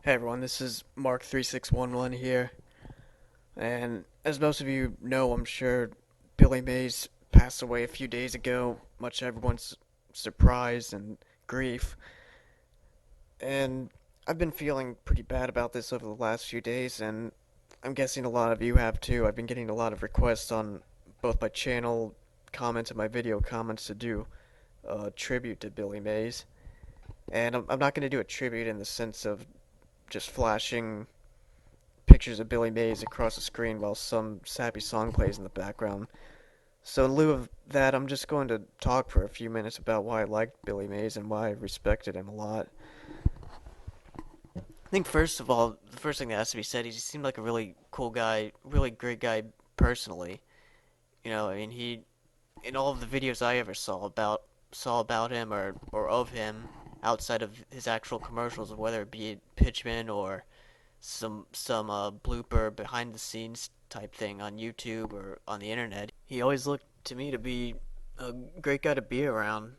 Hey everyone, this is Mark3611 here, and as most of you know, I'm sure Billy Mays passed away a few days ago, much to everyone's surprise and grief, and I've been feeling pretty bad about this over the last few days, and I'm guessing a lot of you have too. I've been getting a lot of requests on both my channel comments and my video comments to do a tribute to Billy Mays, and I'm not going to do a tribute in the sense of just flashing pictures of Billy Mays across the screen while some sappy song plays in the background. So in lieu of that, I'm just going to talk for a few minutes about why I liked Billy Mays and why I respected him a lot. I think first of all, the first thing that has to be said, he just seemed like a really cool guy, really great guy personally. I mean, he in all of the videos I ever saw about him or of him outside of his actual commercials, whether it be Pitchman or some blooper behind the scenes type thing on YouTube or on the internet. He always looked to me to be a great guy to be around.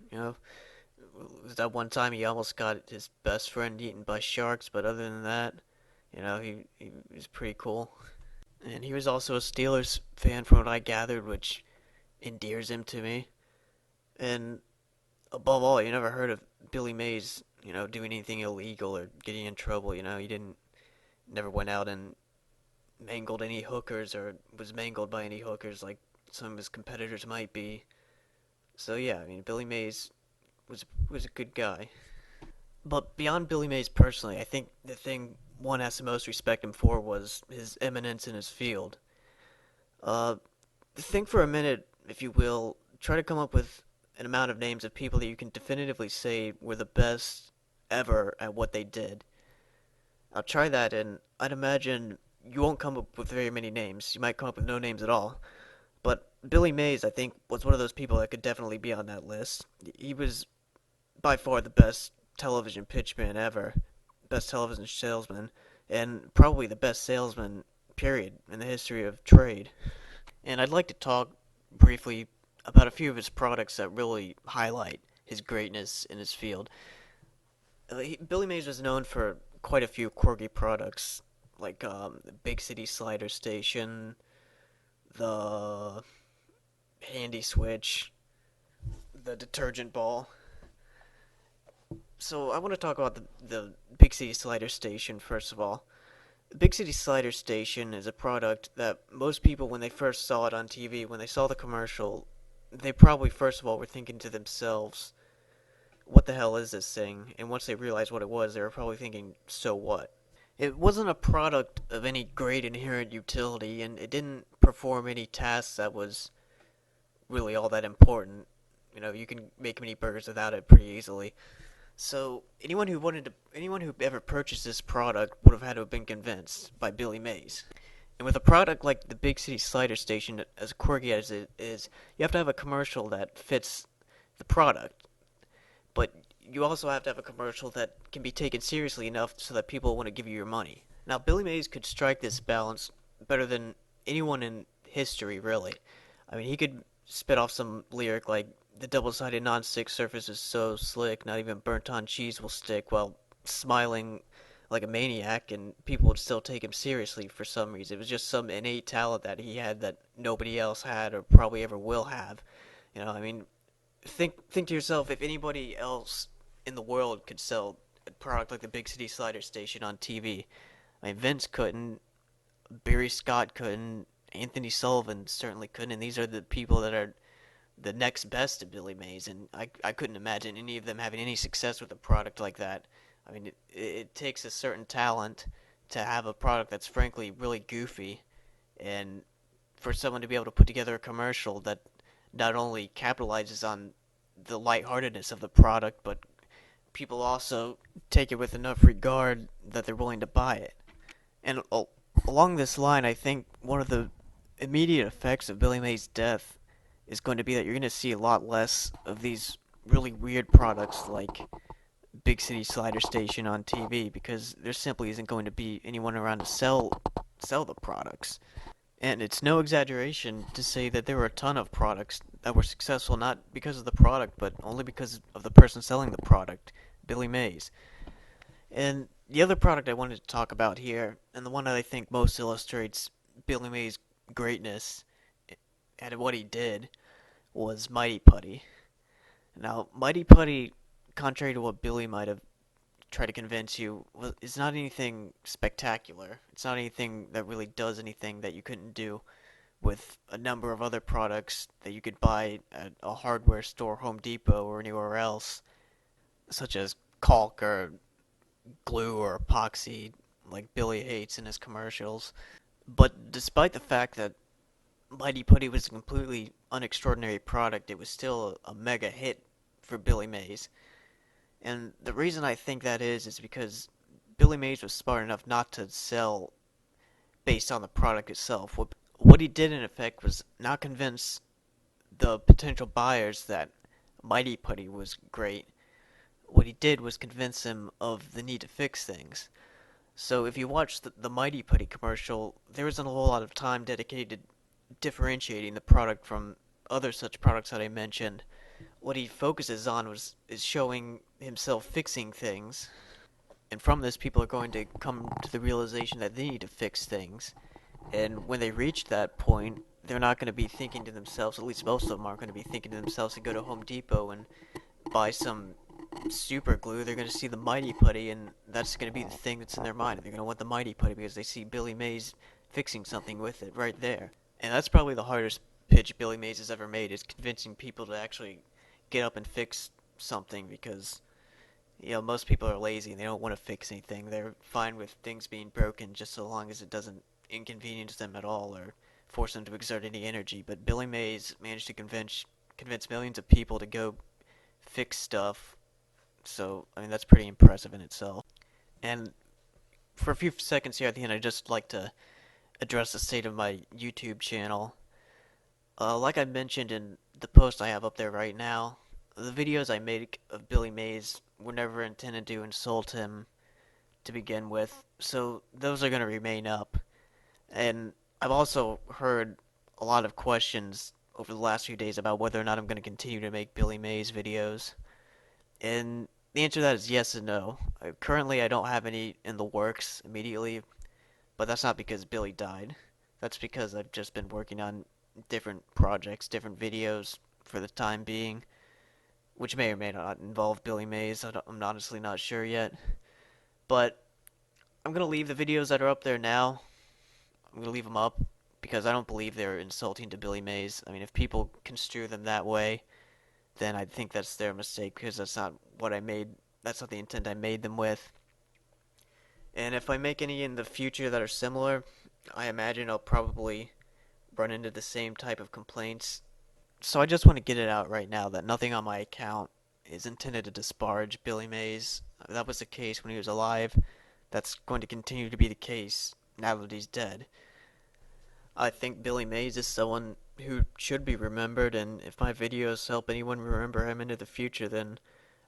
That one time he almost got his best friend eaten by sharks, but other than that, he was pretty cool. And he was also a Steelers fan from what I gathered, which endears him to me. And above all, you never heard of Billy Mays, doing anything illegal or getting in trouble. He didn't never went out and mangled any hookers or was mangled by any hookers like some of his competitors might be. So yeah, I mean Billy Mays was a good guy. But beyond Billy Mays personally, I think the thing one has to most respect him for was his eminence in his field. Uh, think for a minute, if you will, try to come up with an amount of names of people that you can definitively say were the best ever at what they did. I'll try that, and I'd imagine you won't come up with very many names. You might come up with no names at all. But Billy Mays, I think, was one of those people that could definitely be on that list. He was by far the best television pitchman ever, best television salesman, and probably the best salesman, period, in the history of trade. And I'd like to talk briefly about a few of his products that really highlight his greatness in his field. Billy Mays was known for quite a few quirky products, like the Big City Slider Station, the Handy Switch, the detergent ball. So I want to talk about the Big City Slider Station first of all. The Big City Slider Station is a product that most people, when they first saw it on TV, when they saw the commercial, they probably first of all were thinking to themselves, what the hell is this thing? And once they realized what it was, they were probably thinking, so what? It wasn't a product of any great inherent utility, and it didn't perform any tasks that was really all that important. You can make mini burgers without it pretty easily. So anyone who ever purchased this product would have had to have been convinced by Billy Mays. And with a product like the Big City Slider Station, as quirky as it is, you have to have a commercial that fits the product. But you also have to have a commercial that can be taken seriously enough so that people want to give you your money. Now, Billy Mays could strike this balance better than anyone in history, really. I mean, he could spit off some lyric like, the double-sided non-stick surface is so slick, not even burnt-on cheese will stick, while smiling like a maniac, and people would still take him seriously for some reason. It was just some innate talent that he had that nobody else had or probably ever will have. I mean, think to yourself, if anybody else in the world could sell a product like the Big City Slider Station on TV. I mean, Vince couldn't, Barry Scott couldn't, Anthony Sullivan certainly couldn't, and these are the people that are the next best to Billy Mays, and I couldn't imagine any of them having any success with a product like that. I mean, it takes a certain talent to have a product that's frankly really goofy, and for someone to be able to put together a commercial that not only capitalizes on the lightheartedness of the product, but people also take it with enough regard that they're willing to buy it. And along this line, I think one of the immediate effects of Billy Mays' death is going to be that you're going to see a lot less of these really weird products like Big City Slider Station on TV, because there simply isn't going to be anyone around to sell the products. And it's no exaggeration to say that there were a ton of products that were successful not because of the product, but only because of the person selling the product, Billy Mays. And The other product I wanted to talk about here, and the one that I think most illustrates Billy Mays' greatness and what he did, was Mighty Putty. Now, Mighty Putty, contrary to what Billy might have tried to convince you, is not anything spectacular. It's not anything that really does anything that you couldn't do with a number of other products that you could buy at a hardware store, Home Depot, or anywhere else, such as caulk or glue or epoxy, like Billy hates in his commercials. But despite the fact that Mighty Putty was a completely unextraordinary product, it was still a mega hit for Billy Mays. And the reason I think that is because Billy Mays was smart enough not to sell based on the product itself. What he did in effect was not convince the potential buyers that Mighty Putty was great. What he did was convince them of the need to fix things. So if you watch the Mighty Putty commercial, there isn't a whole lot of time dedicated to differentiating the product from other such products that I mentioned. What he focuses on is showing himself fixing things, and from this people are going to come to the realization that they need to fix things. And when they reach that point, they're not going to be thinking to themselves, at least most of them aren't going to be thinking to themselves to go to Home Depot and buy some super glue. They're going to see the Mighty Putty, and that's going to be the thing that's in their mind. They're going to want the Mighty Putty because they see Billy Mays fixing something with it right there. And that's probably the hardest pitch Billy Mays has ever made, is convincing people to actually get up and fix something, because most people are lazy and they don't want to fix anything. They're fine with things being broken just so long as it doesn't inconvenience them at all or force them to exert any energy. But Billy Mays managed to convince millions of people to go fix stuff. So, I mean, that's pretty impressive in itself. And for a few seconds here at the end, I'd just like to address the state of my YouTube channel. Like I mentioned in the post I have up there right now, the videos I make of Billy Mays were never intended to insult him to begin with, so those are going to remain up. And I've also heard a lot of questions over the last few days about whether or not I'm going to continue to make Billy Mays videos. And the answer to that is yes and no. Currently, I don't have any in the works immediately, but that's not because Billy died. That's because I've just been working on different projects, different videos for the time being, which may or may not involve Billy Mays. I'm honestly not sure yet. But I'm going to leave the videos that are up there now. I'm going to leave them up because I don't believe they're insulting to Billy Mays. I mean, if people construe them that way, then I think that's their mistake, because that's not what I made. That's not the intent I made them with. And if I make any in the future that are similar, I imagine I'll probably run into the same type of complaints. So I just want to get it out right now that nothing on my account is intended to disparage Billy Mays. That was the case when he was alive. That's going to continue to be the case now that he's dead. I think Billy Mays is someone who should be remembered, and if my videos help anyone remember him into the future, then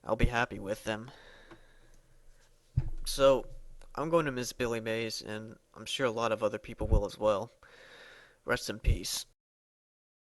I'll be happy with them. So, I'm going to miss Billy Mays, and I'm sure a lot of other people will as well. Rest in peace.